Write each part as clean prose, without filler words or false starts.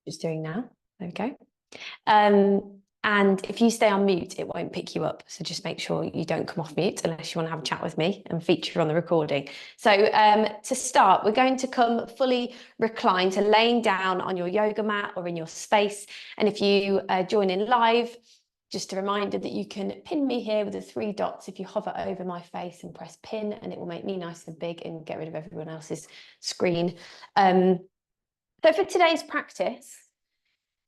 Just doing now. There we go. And if you stay on mute, it won't pick you up. So just make sure you don't come off mute unless you want to have a chat with me and feature on the recording. So to start, we're going to come fully reclined, to laying down on your yoga mat or in your space. And if you join in live, just a reminder that you can pin me here with the 3 dots if you hover over my face and press pin, and it will make me nice and big and get rid of everyone else's screen. So for today's practice,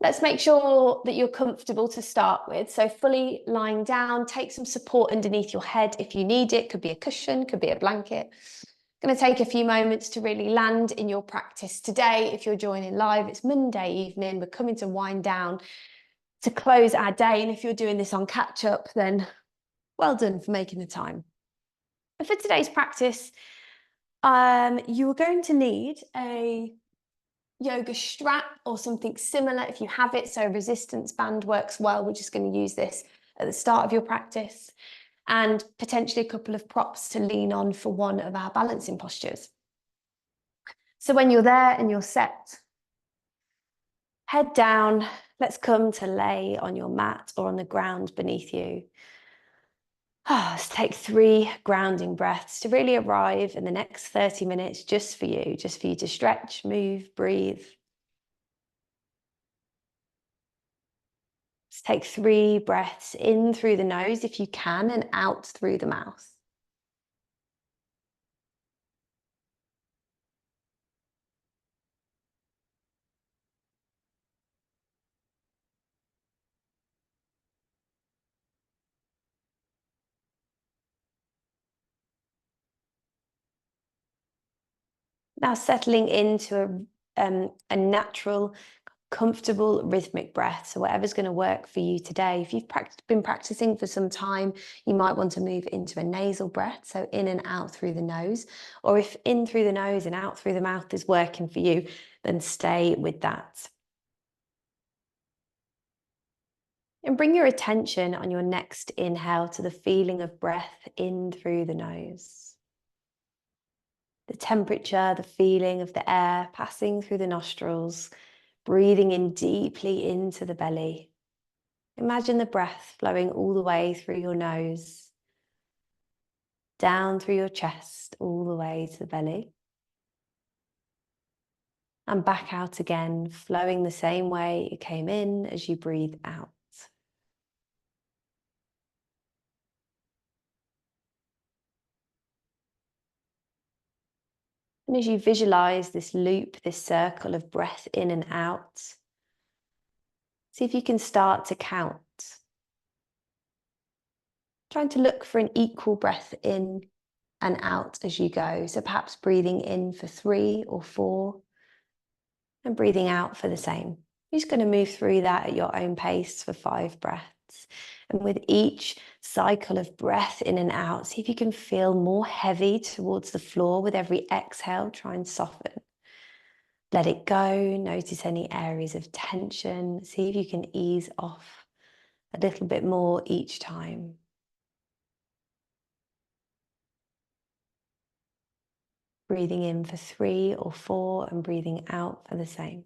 let's make sure that you're comfortable to start with. So fully lying down, take some support underneath your head if you need it. Could be a cushion, could be a blanket. Going to take a few moments to really land in your practice today. If you're joining live, it's Monday evening. We're coming to wind down to close our day. And if you're doing this on catch up, then well done for making the time. And for today's practice, you are going to need a yoga strap or something similar if you have it. So a resistance band works well. We're just going to use this at the start of your practice, and potentially a couple of props to lean on for one of our balancing postures. So when you're there and you're set, head down, let's come to lay on your mat or on the ground beneath you. Let's take 3 grounding breaths to really arrive in the next 30 minutes just for you to stretch, move, breathe. Let's take 3 breaths in through the nose if you can, and out through the mouth. Now settling into a natural, comfortable rhythmic breath. So whatever's going to work for you today. If you've been practicing for some time, you might want to move into a nasal breath, so in and out through the nose. Or if in through the nose and out through the mouth is working for you, then stay with that. And bring your attention on your next inhale to the feeling of breath in through the nose. The temperature, the feeling of the air passing through the nostrils, breathing in deeply into the belly. Imagine the breath flowing all the way through your nose, down through your chest, all the way to the belly. And back out again, flowing the same way it came in as you breathe out. And as you visualize this loop, this circle of breath in and out, see if you can start to count. Trying to look for an equal breath in and out as you go. So perhaps breathing in for 3 or 4 and breathing out for the same. You're just going to move through that at your own pace for 5 breaths. And with each cycle of breath in and out, see if you can feel more heavy towards the floor. With every exhale, try and soften. Let it go. Notice any areas of tension. See if you can ease off a little bit more each time. Breathing in for 3 or 4 and breathing out for the same.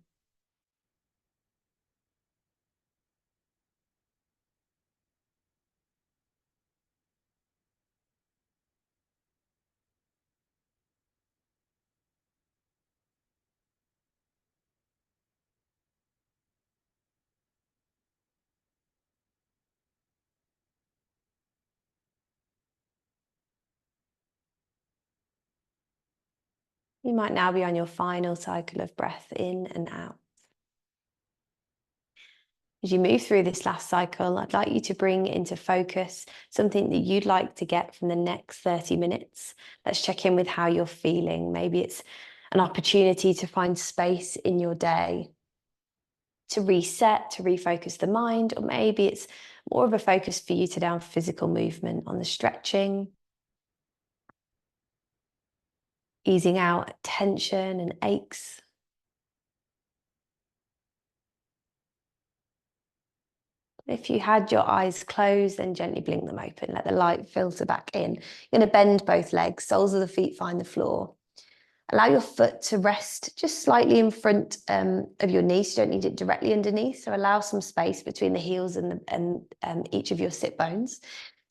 You might now be on your final cycle of breath in and out. As you move through this last cycle, I'd like you to bring into focus something that you'd like to get from the next 30 minutes. Let's check in with how you're feeling. Maybe it's an opportunity to find space in your day, to reset, to refocus the mind, or maybe it's more of a focus for you today on physical movement, on the stretching, easing out tension and aches. If you had your eyes closed, then gently blink them open. Let the light filter back in. You're going to bend both legs. Soles of the feet find the floor. Allow your foot to rest just slightly in front of your knee, so you don't need it directly underneath. So allow some space between the heels and each of your sit bones.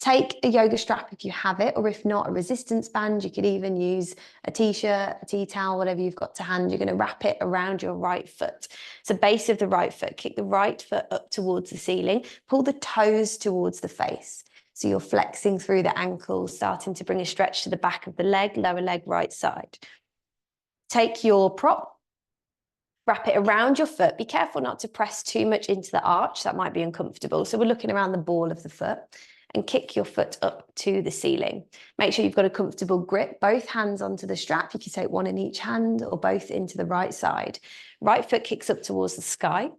Take a yoga strap if you have it, or if not, a resistance band. You could even use a t-shirt, a tea towel, whatever you've got to hand. You're going to wrap it around your right foot. So base of the right foot, kick the right foot up towards the ceiling, pull the toes towards the face. So you're flexing through the ankles, starting to bring a stretch to the back of the leg, lower leg, right side. Take your prop, wrap it around your foot. Be careful not to press too much into the arch. That might be uncomfortable. So we're looking around the ball of the foot, and kick your foot up to the ceiling. Make sure you've got a comfortable grip, both hands onto the strap. You can take one in each hand or both into the right side. Right foot kicks up towards the sky.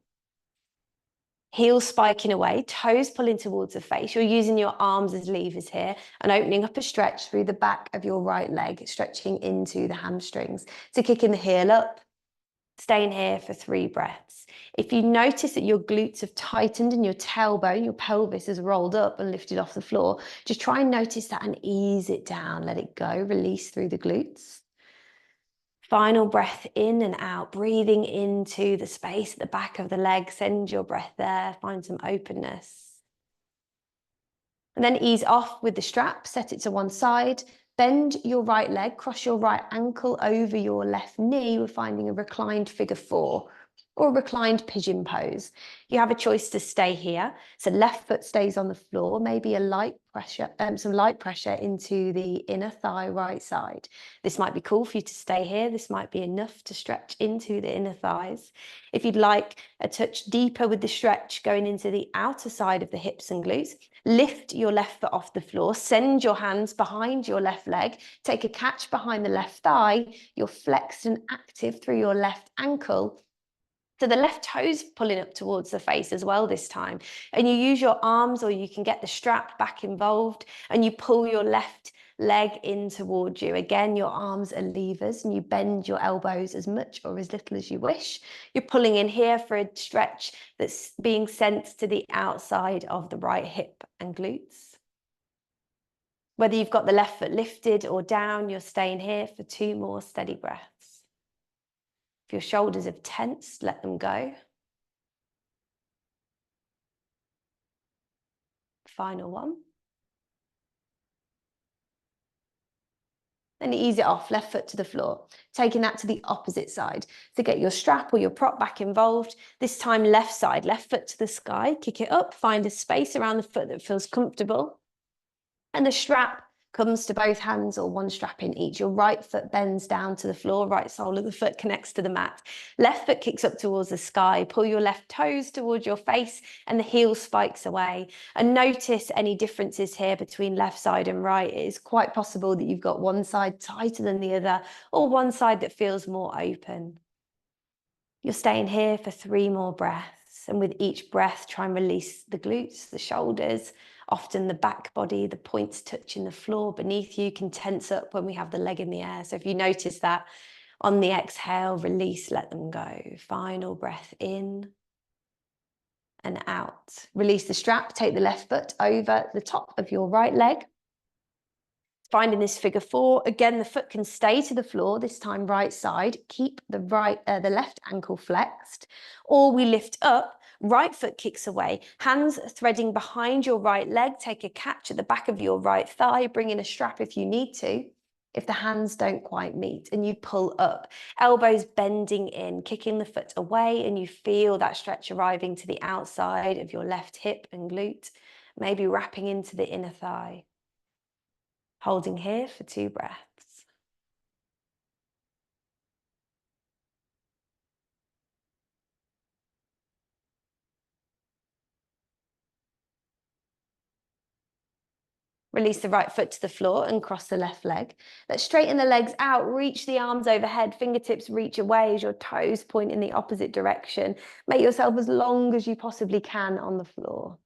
Heels spiking away, toes pulling towards the face. You're using your arms as levers here and opening up a stretch through the back of your right leg, stretching into the hamstrings. So kicking the heel up, staying here for 3 breaths. If you notice that your glutes have tightened and your tailbone, your pelvis has rolled up and lifted off the floor, just try and notice that and ease it down. Let it go, release through the glutes. Final breath in and out, breathing into the space at the back of the leg. Send your breath there, find some openness. And then ease off with the strap, set it to one side. Bend your right leg, cross your right ankle over your left knee. We're finding a reclined figure 4 or a reclined pigeon pose. You have a choice to stay here. So left foot stays on the floor, maybe a light pressure, some light pressure into the inner thigh right side. This might be cool for you to stay here. This might be enough to stretch into the inner thighs. If you'd like a touch deeper with the stretch going into the outer side of the hips and glutes, lift your left foot off the floor, send your hands behind your left leg, take a catch behind the left thigh, you're flexed and active through your left ankle. So the left toes pulling up towards the face as well this time. And you use your arms, or you can get the strap back involved, and you pull your left leg in towards you. Again, your arms are levers, and you bend your elbows as much or as little as you wish. You're pulling in here for a stretch that's being sent to the outside of the right hip and glutes. Whether you've got the left foot lifted or down, you're staying here for 2 more steady breaths. If your shoulders have tensed, let them go. Final one. Then ease it off, left foot to the floor, taking that to the opposite side. So get your strap or your prop back involved. This time left side, left foot to the sky, kick it up, find a space around the foot that feels comfortable. And the strap comes to both hands or one strap in each. Your right foot bends down to the floor, right sole of the foot connects to the mat. Left foot kicks up towards the sky, pull your left toes towards your face and the heel spikes away. And notice any differences here between left side and right. It is quite possible that you've got one side tighter than the other or one side that feels more open. You're staying here for 3 more breaths. And with each breath, try and release the glutes, the shoulders, often the back body, the points touching the floor beneath you can tense up when we have the leg in the air. So if you notice that on the exhale, release, let them go. Final breath in and out. Release the strap, take the left foot over the top of your right leg. Finding this figure 4, again, the foot can stay to the floor, this time right side. Keep the left ankle flexed, or we lift up, right foot kicks away, hands threading behind your right leg, take a catch at the back of your right thigh, bring in a strap if you need to. If the hands don't quite meet, and you pull up, elbows bending in, kicking the foot away, and you feel that stretch arriving to the outside of your left hip and glute, maybe wrapping into the inner thigh. Holding here for 2 breaths. Release the right foot to the floor and cross the left leg. Let's straighten the legs out, reach the arms overhead, fingertips reach away as your toes point in the opposite direction. Make yourself as long as you possibly can on the floor.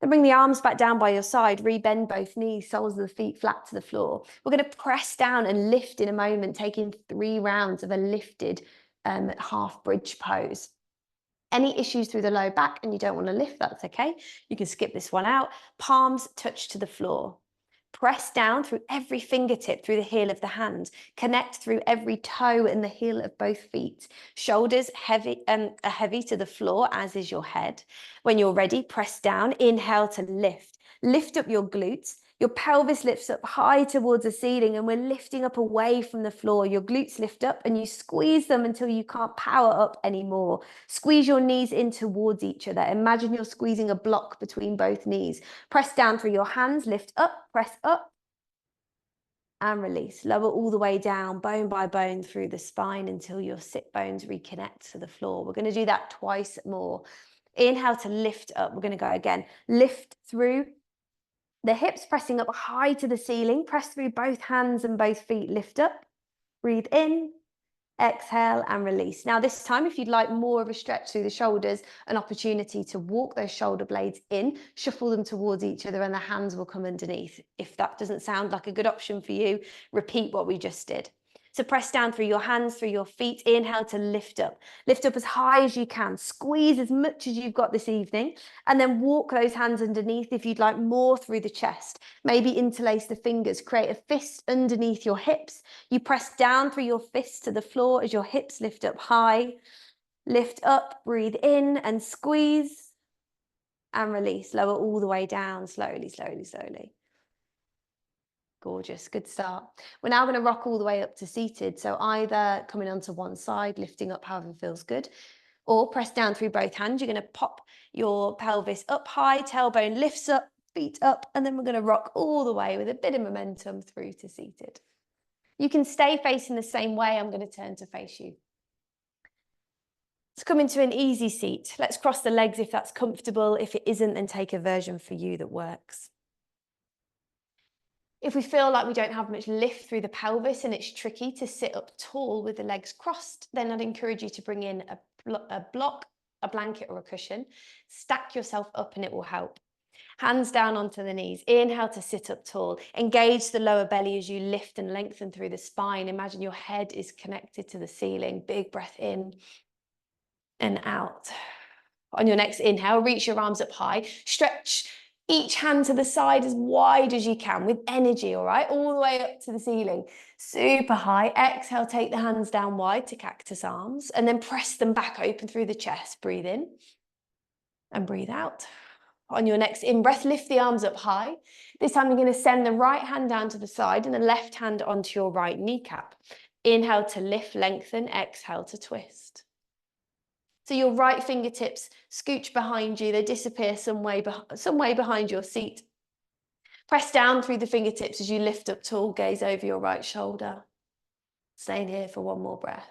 Then bring the arms back down by your side, rebend both knees, soles of the feet flat to the floor. We're going to press down and lift in a moment, taking 3 rounds of a lifted half bridge pose. Any issues through the low back and you don't want to lift, that's okay. You can skip this one out. Palms touch to the floor. Press down through every fingertip, through the heel of the hand. Connect through every toe and the heel of both feet. Shoulders are heavy to the floor, as is your head. When you're ready, press down. Inhale to lift. Lift up your glutes. Your pelvis lifts up high towards the ceiling, and we're lifting up away from the floor. Your glutes lift up and you squeeze them until you can't power up anymore. Squeeze your knees in towards each other. Imagine you're squeezing a block between both knees. Press down through your hands, lift up, press up, and release. Lower all the way down, bone by bone through the spine until your sit bones reconnect to the floor. We're going to do that twice more. Inhale to lift up. We're going to go again. Lift through the hips, pressing up high to the ceiling. Press through both hands and both feet. Lift up, breathe in, exhale and release. Now this time, if you'd like more of a stretch through the shoulders, an opportunity to walk those shoulder blades in, shuffle them towards each other, and the hands will come underneath. If that doesn't sound like a good option for you, repeat what we just did. So press down through your hands, through your feet. Inhale to lift up. Lift up as high as you can. Squeeze as much as you've got this evening. And then walk those hands underneath if you'd like more through the chest. Maybe interlace the fingers. Create a fist underneath your hips. You press down through your fists to the floor as your hips lift up high. Lift up, breathe in and squeeze. And release. Lower all the way down. Slowly, slowly, slowly. Gorgeous, good start. We're now going to rock all the way up to seated. So either coming onto one side, lifting up however feels good, or press down through both hands. You're going to pop your pelvis up high, tailbone lifts up, feet up, and then we're going to rock all the way with a bit of momentum through to seated. You can stay facing the same way. I'm going to turn to face you. Let's come into an easy seat. Let's cross the legs if that's comfortable. If it isn't, then take a version for you that works. If we feel like we don't have much lift through the pelvis and it's tricky to sit up tall with the legs crossed, then I'd encourage you to bring in a block, a blanket or a cushion. Stack yourself up and it will help. Hands down onto the knees. Inhale to sit up tall. Engage the lower belly as you lift and lengthen through the spine. Imagine your head is connected to the ceiling. Big breath in and out. On your next inhale, reach your arms up high. Stretch each hand to the side as wide as you can with energy, all right? All the way up to the ceiling. Super high. Exhale, take the hands down wide to cactus arms and then press them back open through the chest. Breathe in and breathe out. On your next in-breath, lift the arms up high. This time you're going to send the right hand down to the side and the left hand onto your right kneecap. Inhale to lift, lengthen. Exhale to twist. So your right fingertips scooch behind you. They disappear some way behind your seat. Press down through the fingertips as you lift up tall. Gaze over your right shoulder. Staying here for one more breath.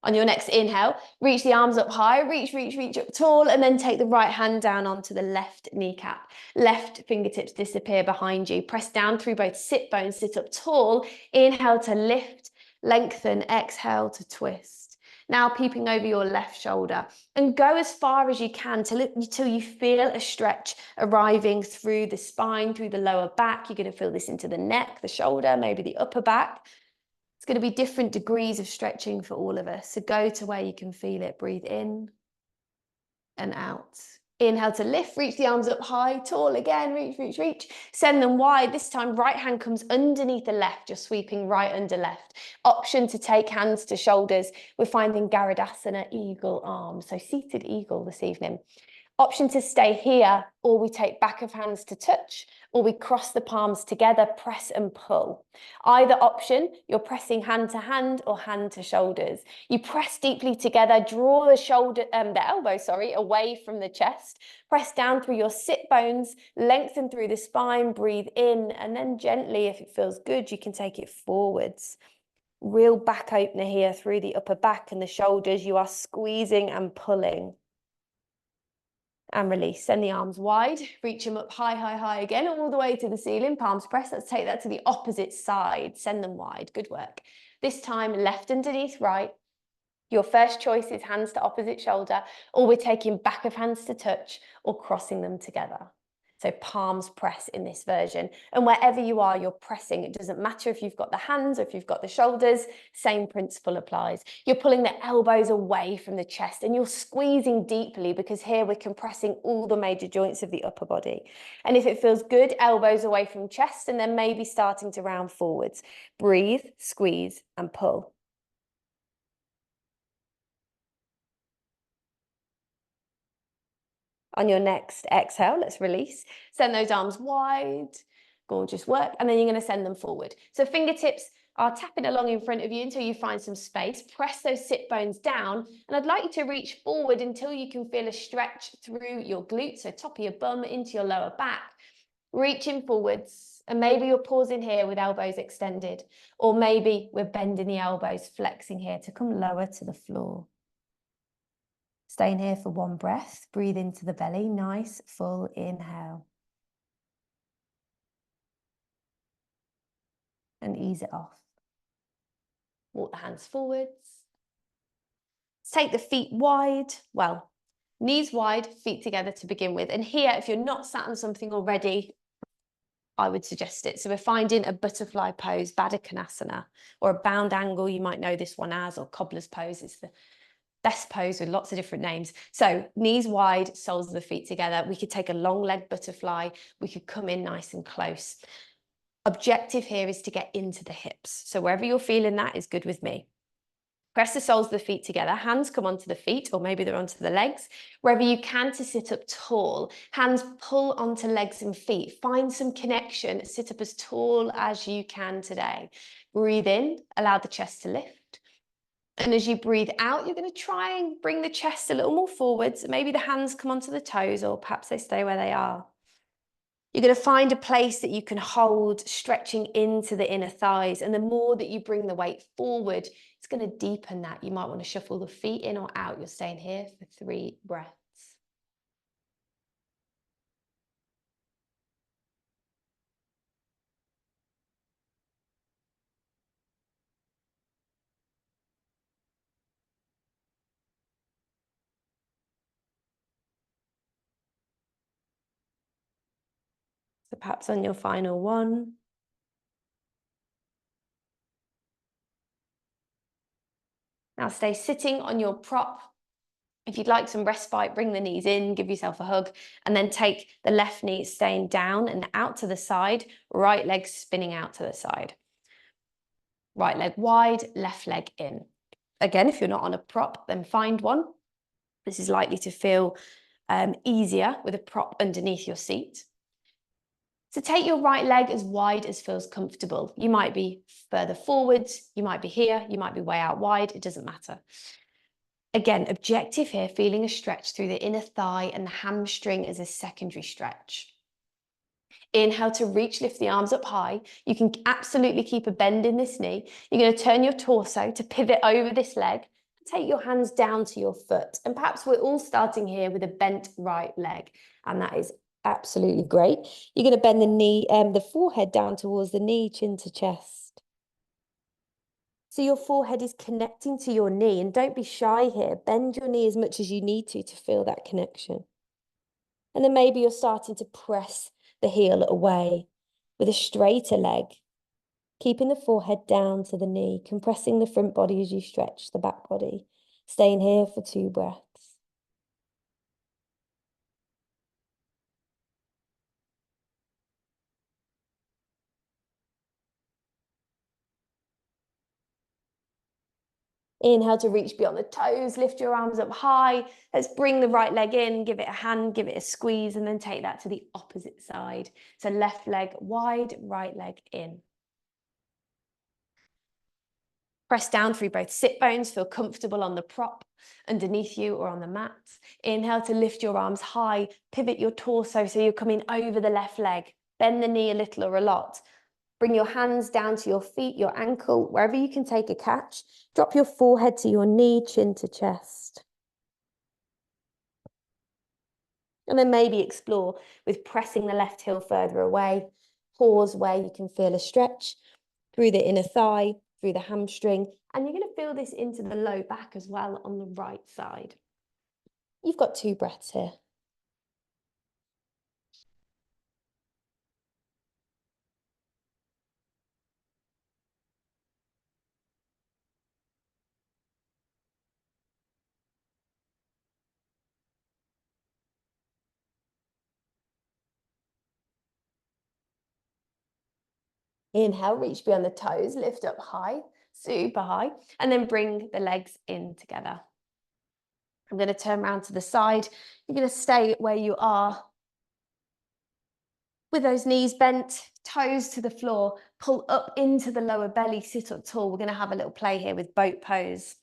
On your next inhale, reach the arms up high, reach up tall, and then take the right hand down onto the left kneecap. Left fingertips disappear behind you. Press down through both sit bones, sit up tall. Inhale to lift, lengthen, exhale to twist. Now peeping over your left shoulder and go as far as you can till you feel a stretch arriving through the spine, through the lower back. You're going to feel this into the neck, the shoulder, maybe the upper back. It's going to be different degrees of stretching for all of us. So go to where you can feel it. Breathe in and out. Inhale to lift, reach the arms up high, tall again, reach. Send them wide. This time, right hand comes underneath the left. You're sweeping right under left. Option to take hands to shoulders. We're finding Garudasana, eagle arm. So seated eagle this evening. Option to stay here, or we take back of hands to touch, or we cross the palms together, press and pull. Either option, you're pressing hand to hand or hand to shoulders. You press deeply together, draw the elbow, away from the chest. Press down through your sit bones, lengthen through the spine, breathe in, and then gently, if it feels good, you can take it forwards. Real back opener here through the upper back and the shoulders. You are squeezing and pulling. And release. Send the arms wide, reach them up high again, all the way to the ceiling, palms pressed. Let's take that to the opposite side. Send them wide. Good work. This time, left underneath right. Your first choice is hands to opposite shoulder, or we're taking back of hands to touch or crossing them together. So palms press in this version. And wherever you are, you're pressing. It doesn't matter if you've got the hands or if you've got the shoulders, same principle applies. You're pulling the elbows away from the chest and you're squeezing deeply because here we're compressing all the major joints of the upper body. And if it feels good, elbows away from chest and then maybe starting to round forwards. Breathe, squeeze and pull. On your next exhale, let's release. Send those arms wide. Gorgeous work. And then you're going to send them forward. So fingertips are tapping along in front of you until you find some space. Press those sit bones down. And I'd like you to reach forward until you can feel a stretch through your glutes. So top of your bum into your lower back. Reaching forwards. And maybe you're pausing here with elbows extended. Or maybe we're bending the elbows, flexing here to come lower to the floor. Staying here for one breath. Breathe into the belly. Nice, full inhale. And ease it off. Walk the hands forwards. Take the feet wide. Well, knees wide, feet together to begin with. And here, if you're not sat on something already, I would suggest it. So we're finding a butterfly pose, Baddha Konasana, or a bound angle. You might know this one as, or cobbler's pose. It's the best pose with lots of different names. So knees wide, soles of the feet together. We could take a long leg butterfly. We could come in nice and close. Objective here is to get into the hips. So wherever you're feeling that is good with me. Press the soles of the feet together. Hands come onto the feet, or maybe they're onto the legs. Wherever you can to sit up tall. Hands pull onto legs and feet. Find some connection. Sit up as tall as you can today. Breathe in. Allow the chest to lift. And as you breathe out, you're going to try and bring the chest a little more forwards. Maybe the hands come onto the toes, or perhaps they stay where they are. You're going to find a place that you can hold, stretching into the inner thighs. And the more that you bring the weight forward, it's going to deepen that. You might want to shuffle the feet in or out. You're staying here for 3 breaths. So perhaps on your final one. Now stay sitting on your prop. If you'd like some respite, bring the knees in, give yourself a hug, and then take the left knee staying down and out to the side, right leg spinning out to the side. Right leg wide, left leg in. Again, if you're not on a prop, then find one. This is likely to feel easier with a prop underneath your seat. So take your right leg as wide as feels comfortable. You might be further forwards, you might be here, you might be way out wide, it doesn't matter. Again, objective here, feeling a stretch through the inner thigh and the hamstring as a secondary stretch. Inhale to reach, lift the arms up high. You can absolutely keep a bend in this knee. You're going to turn your torso to pivot over this leg. Take your hands down to your foot. And perhaps we're all starting here with a bent right leg. And that is absolutely great. You're going to bend the knee, the forehead down towards the knee, chin to chest. So your forehead is connecting to your knee. And don't be shy here. Bend your knee as much as you need to feel that connection. And then maybe you're starting to press the heel away with a straighter leg, keeping the forehead down to the knee, compressing the front body as you stretch the back body. Staying here for 2 breaths. Inhale to reach beyond the toes, lift your arms up high. Let's bring the right leg in, give it a hand, give it a squeeze, and then take that to the opposite side. So left leg wide, right leg in. Press down through both sit bones, feel comfortable on the prop underneath you or on the mat. Inhale to lift your arms high, pivot your torso so you're coming over the left leg. Bend the knee a little or a lot. Bring your hands down to your feet, your ankle, wherever you can take a catch. Drop your forehead to your knee, chin to chest. And then maybe explore with pressing the left heel further away. Pause where you can feel a stretch through the inner thigh, through the hamstring, and you're going to feel this into the low back as well on the right side. You've got 2 breaths here. Inhale, reach beyond the toes, lift up high, super high, and then bring the legs in together. I'm going to turn around to the side. You're going to stay where you are with those knees bent, toes to the floor, pull up into the lower belly, sit up tall. We're going to have a little play here with boat pose.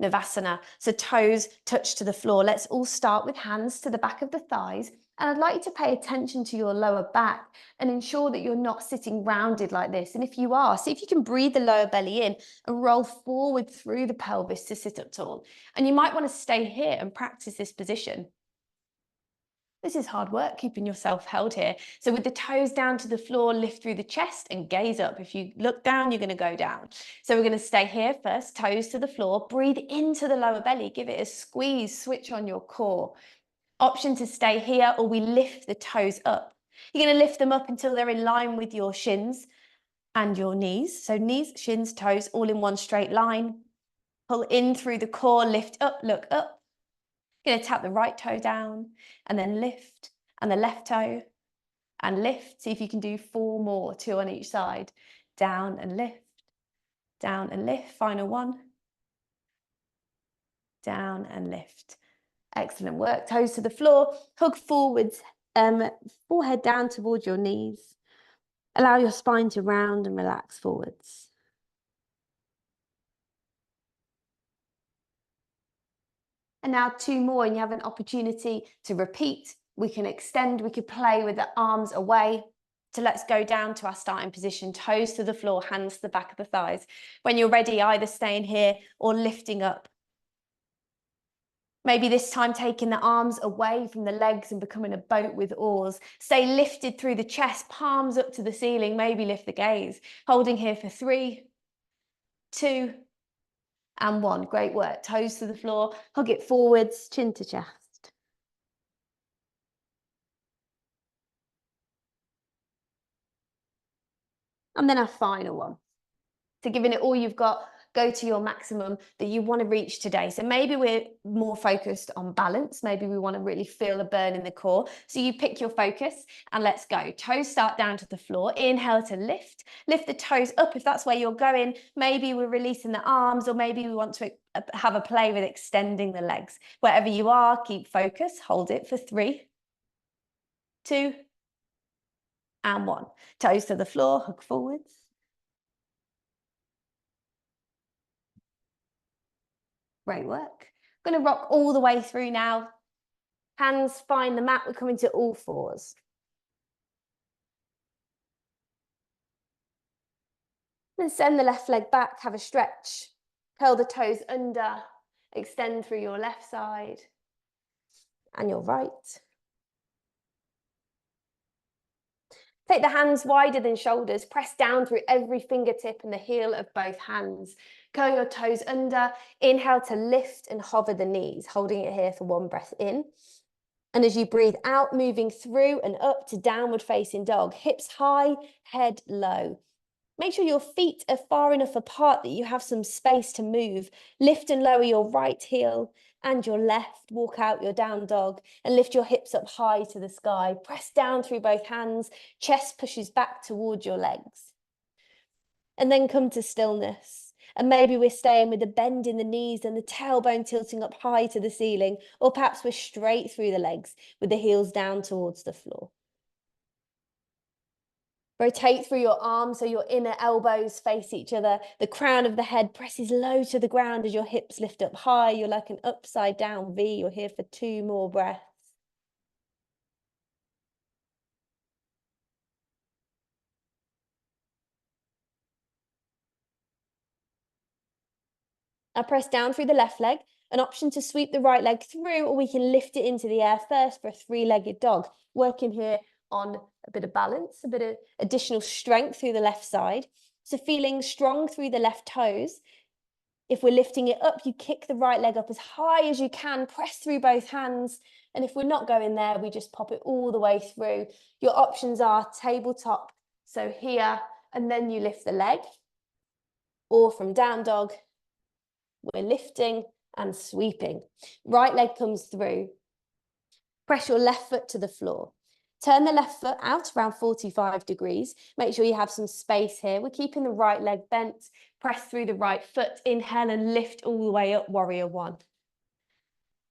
Navasana, so toes touch to the floor. Let's all start with hands to the back of the thighs. And I'd like you to pay attention to your lower back and ensure that you're not sitting rounded like this. And if you are, see if you can breathe the lower belly in and roll forward through the pelvis to sit up tall. And you might want to stay here and practice this position. This is hard work, keeping yourself held here. So with the toes down to the floor, lift through the chest and gaze up. If you look down, you're going to go down. So we're going to stay here first, toes to the floor, breathe into the lower belly, give it a squeeze, switch on your core. Option to stay here, or we lift the toes up. You're going to lift them up until they're in line with your shins and your knees. So knees, shins, toes, all in one straight line. Pull in through the core, lift up, look up. You're going to tap the right toe down and then lift, and the left toe and lift. See if you can do 4 more, 2 on each side. Down and lift, down and lift. Final one. Down and lift. Excellent work. Toes to the floor, hug forwards, forehead down towards your knees. Allow your spine to round and relax forwards. And now 2 more, and you have an opportunity to repeat. We can extend, we could play with the arms away. So let's go down to our starting position, toes to the floor, hands to the back of the thighs. When you're ready, either staying here or lifting up. Maybe this time taking the arms away from the legs and becoming a boat with oars. Stay lifted through the chest, palms up to the ceiling, maybe lift the gaze. Holding here for 3, 2, and 1. Great work. Toes to the floor, hug it forwards, chin to chest. And then our final one. So giving it all you've got, go to your maximum that you want to reach today. So maybe we're more focused on balance. Maybe we want to really feel a burn in the core. So you pick your focus and let's go. Toes start down to the floor. Inhale to lift. Lift the toes up if that's where you're going. Maybe we're releasing the arms, or maybe we want to have a play with extending the legs. Wherever you are, keep focus. Hold it for 3, 2, and 1. Toes to the floor, hug forwards. Great work. I'm going to rock all the way through now. Hands find the mat. We're coming to all 4s. Then send the left leg back, have a stretch. Curl the toes under, extend through your left side and your right. Take the hands wider than shoulders. Press down through every fingertip and the heel of both hands. Curl your toes under. Inhale to lift and hover the knees, holding it here for 1 breath in. And as you breathe out, moving through and up to downward facing dog. Hips high, head low. Make sure your feet are far enough apart that you have some space to move. Lift and lower your right heel and your left. Walk out your down dog and lift your hips up high to the sky. Press down through both hands. Chest pushes back towards your legs. And then come to stillness. And maybe we're staying with a bend in the knees and the tailbone tilting up high to the ceiling, or perhaps we're straight through the legs with the heels down towards the floor. Rotate through your arms so your inner elbows face each other. The crown of the head presses low to the ground as your hips lift up high. You're like an upside down V. You're here for 2 more breaths. Now press down through the left leg. An option to sweep the right leg through, or we can lift it into the air first for a 3-legged dog. Working here on a bit of balance, a bit of additional strength through the left side. So feeling strong through the left toes. If we're lifting it up, you kick the right leg up as high as you can, press through both hands. And if we're not going there, we just pop it all the way through. Your options are tabletop, so here, and then you lift the leg. Or from down dog, we're lifting and sweeping. Right leg comes through. Press your left foot to the floor. Turn the left foot out around 45 degrees. Make sure you have some space here. We're keeping the right leg bent. Press through the right foot. Inhale and lift all the way up, warrior one.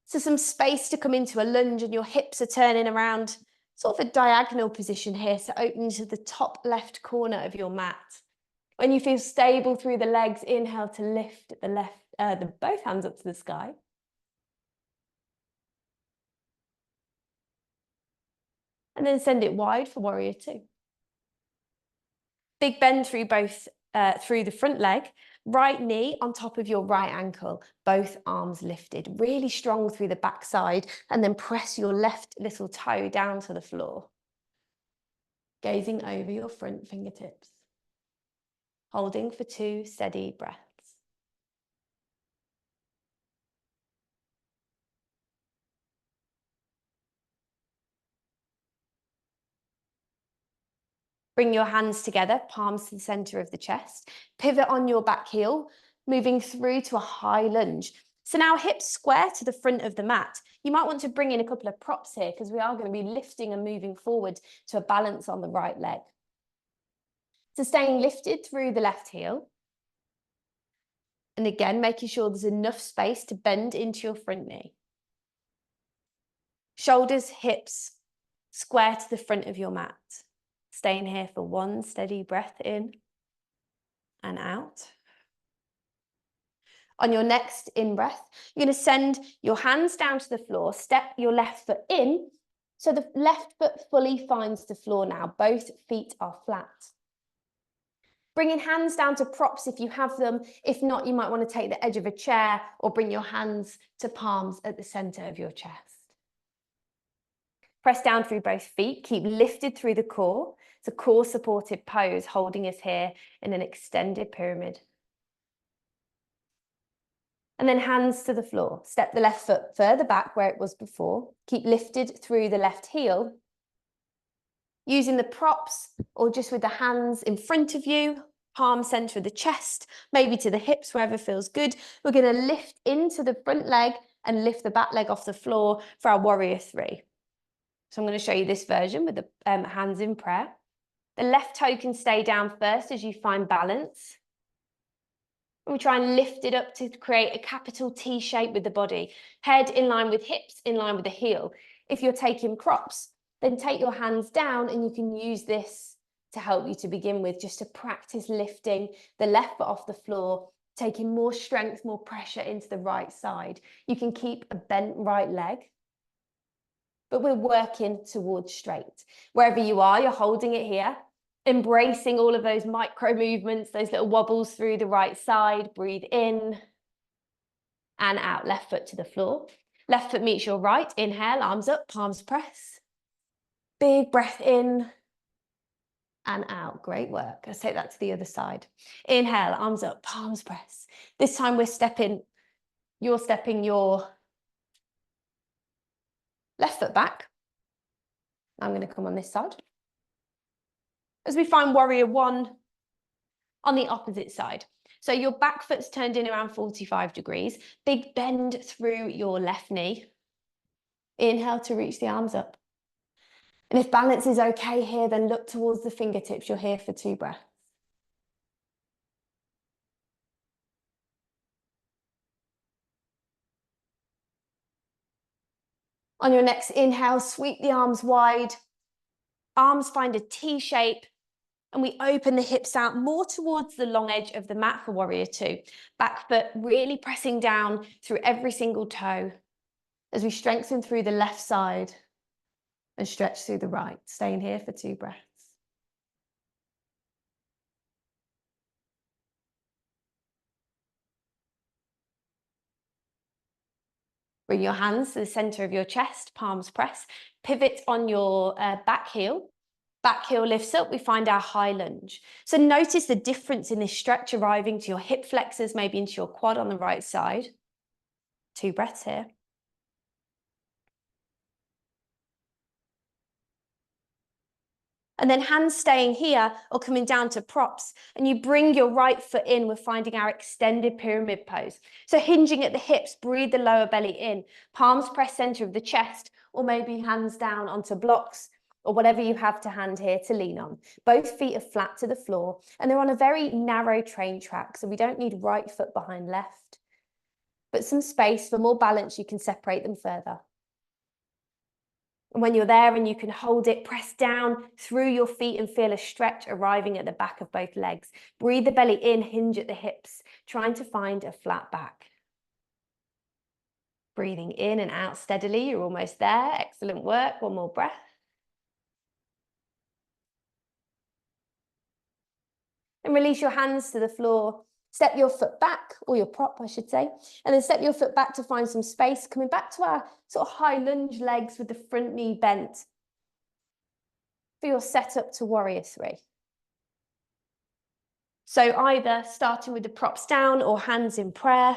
So some space to come into a lunge, and your hips are turning around sort of a diagonal position here. So opening to the top left corner of your mat. When you feel stable through the legs, inhale to lift both hands up to the sky. And then send it wide for warrior two. Big bend through through the front leg, right knee on top of your right ankle, both arms lifted, really strong through the back side, and then press your left little toe down to the floor. Gazing over your front fingertips. Holding for 2 steady breaths. Bring your hands together, palms to the center of the chest. Pivot on your back heel, moving through to a high lunge. So now hips square to the front of the mat. You might want to bring in a couple of props here because we are going to be lifting and moving forward to a balance on the right leg. So staying lifted through the left heel. And again, making sure there's enough space to bend into your front knee. Shoulders, hips, square to the front of your mat. Staying here for 1 steady breath in and out. On your next in-breath, you're going to send your hands down to the floor, step your left foot in, so the left foot fully finds the floor now. Both feet are flat. Bringing hands down to props if you have them. If not, you might want to take the edge of a chair or bring your hands to palms at the center of your chest. Press down through both feet, keep lifted through the core. It's a core supported pose, holding us here in an extended pyramid. And then hands to the floor. Step the left foot further back where it was before. Keep lifted through the left heel. Using the props or just with the hands in front of you, palm center of the chest, maybe to the hips, wherever feels good. We're going to lift into the front leg and lift the back leg off the floor for our warrior three. So I'm going to show you this version with the hands in prayer. The left toe can stay down first as you find balance. And we try and lift it up to create a capital T shape with the body. Head in line with hips, in line with the heel. If you're taking props, then take your hands down and you can use this to help you to begin with, just to practice lifting the left foot off the floor, taking more strength, more pressure into the right side. You can keep a bent right leg, but we're working towards straight. Wherever you are, you're holding it here, embracing all of those micro movements, those little wobbles through the right side. Breathe in and out, left foot to the floor. Left foot meets your right. Inhale, arms up, palms press. Big breath in and out. Great work. Let's take that to the other side. Inhale, arms up, palms press. This time you're stepping your left foot back. I'm going to come on this side. As we find warrior one on the opposite side. So your back foot's turned in around 45 degrees. Big bend through your left knee. Inhale to reach the arms up. And if balance is okay here, then look towards the fingertips. You're here for 2 breaths. On your next inhale, sweep the arms wide. Arms find a T shape. And we open the hips out more towards the long edge of the mat for warrior two. Back foot really pressing down through every single toe as we strengthen through the left side and stretch through the right. Staying here for 2 breaths. Bring your hands to the center of your chest, palms press. Pivot on your back heel. Back heel lifts up, we find our high lunge. So notice the difference in this stretch arriving to your hip flexors, maybe into your quad on the right side. 2 breaths here. And then hands staying here or coming down to props. And you bring your right foot in, we're finding our extended pyramid pose. So hinging at the hips, breathe the lower belly in. Palms press center of the chest, or maybe hands down onto blocks. or whatever you have to hand here to lean on. Both feet are flat to the floor and they're on a very narrow train track, so we don't need right foot behind left, but some space. For more balance, you can separate them further. And when you're there and you can hold it, press down through your feet and feel a stretch arriving at the back of both legs. Breathe the belly in, hinge at the hips, trying to find a flat back. Breathing in and out steadily, you're almost there. Excellent work, one more breath. And release your hands to the floor. Step your foot back, or your prop, I should say, and then step your foot back to find some space, coming back to our sort of high lunge legs with the front knee bent for your setup to warrior three. So either starting with the props down or hands in prayer.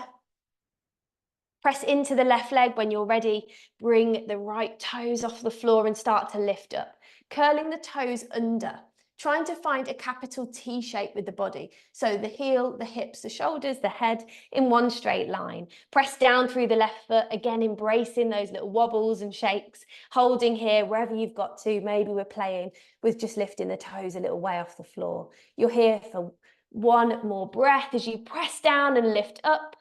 Press into the left leg when you're ready. Bring the right toes off the floor and start to lift up. Curling the toes under, trying to find a capital T shape with the body. So the heel, the hips, the shoulders, the head in one straight line. Press down through the left foot, again embracing those little wobbles and shakes. Holding here wherever you've got to. Maybe we're playing with just lifting the toes a little way off the floor. You're here for one more breath as you press down and lift up.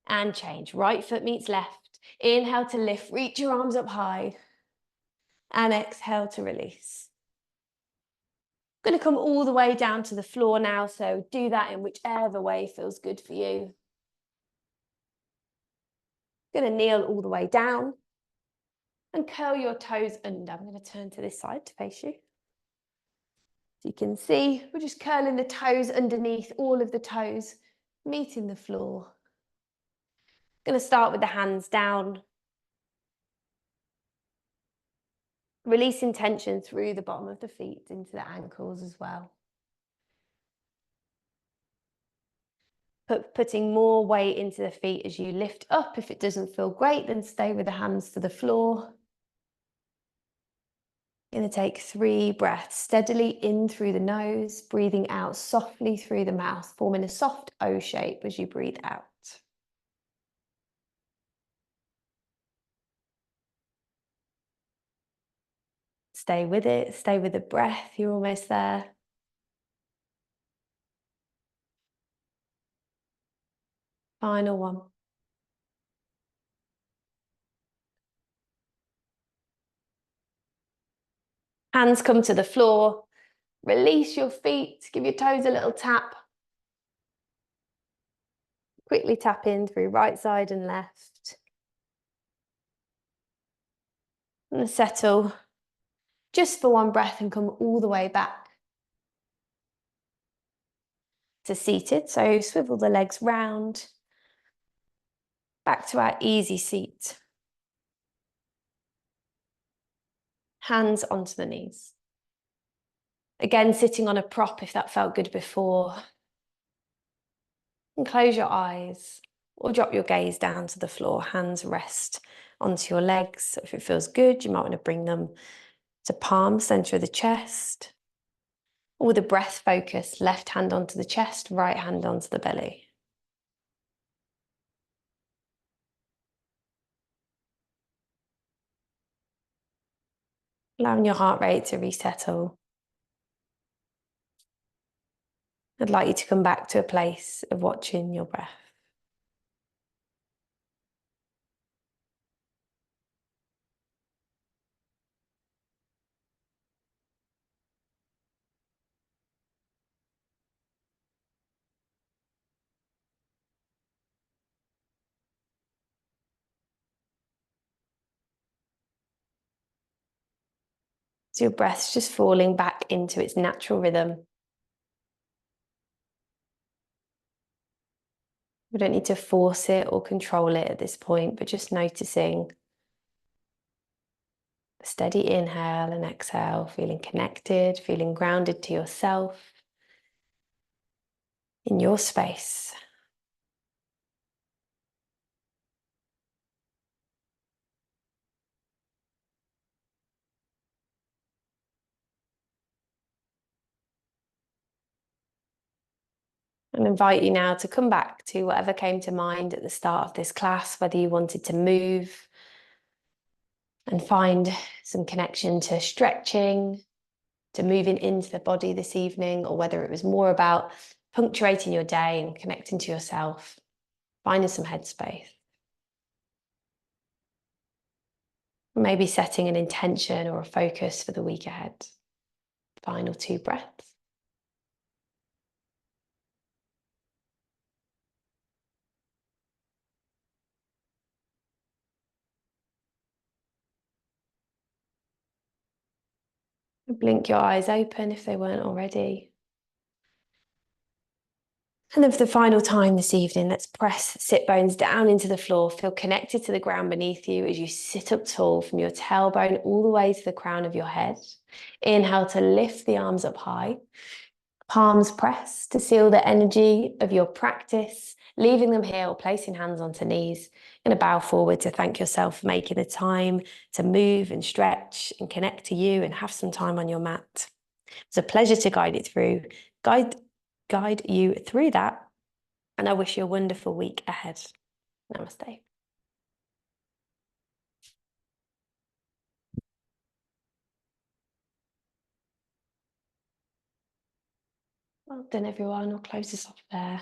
And change. Right foot meets left. Inhale to lift, reach your arms up high. And exhale to release. I'm going to come all the way down to the floor now, so do that in whichever way feels good for you. I'm going to kneel all the way down and curl your toes under. I'm going to turn to this side to face you. So you can see, we're just curling the toes underneath, all of the toes meeting the floor. Going to start with the hands down. Releasing tension through the bottom of the feet into the ankles as well. Putting more weight into the feet as you lift up. If it doesn't feel great, then stay with the hands to the floor. Going to take 3 breaths steadily in through the nose, breathing out softly through the mouth, forming a soft O shape as you breathe out. Stay with it, stay with the breath, you're almost there. Final one. Hands come to the floor, release your feet, give your toes a little tap. Quickly tap in through right side and left. And settle just for one breath and come all the way back to seated. So swivel the legs round, back to our easy seat. Hands onto the knees. Again, sitting on a prop if that felt good before. And close your eyes or drop your gaze down to the floor. Hands rest onto your legs. So if it feels good, you might want to bring them to palm, center of the chest. Or with a breath focus, left hand onto the chest, right hand onto the belly. Allowing your heart rate to resettle. I'd like you to come back to a place of watching your breath. So your breath's just falling back into its natural rhythm. We don't need to force it or control it at this point, but just noticing a steady inhale and exhale, feeling connected, feeling grounded to yourself, in your space. And invite you now to come back to whatever came to mind at the start of this class, whether you wanted to move, And find some connection to stretching, to moving into the body this evening, or whether it was more about punctuating your day and connecting to yourself, finding some headspace. Maybe setting an intention or a focus for the week ahead. Final 2 breaths. Blink your eyes open if they weren't already. And then for the final time this evening, let's press sit bones down into the floor. Feel connected to the ground beneath you as you sit up tall from your tailbone all the way to the crown of your head. Inhale to lift the arms up high. Palms press to seal the energy of your practice, leaving them here or placing hands onto knees. You're going to bow forward to thank yourself for making the time to move and stretch and connect to you and have some time on your mat. It's a pleasure to guide you through that. And I wish you a wonderful week ahead. Namaste. Well done, everyone. I'll close this off there.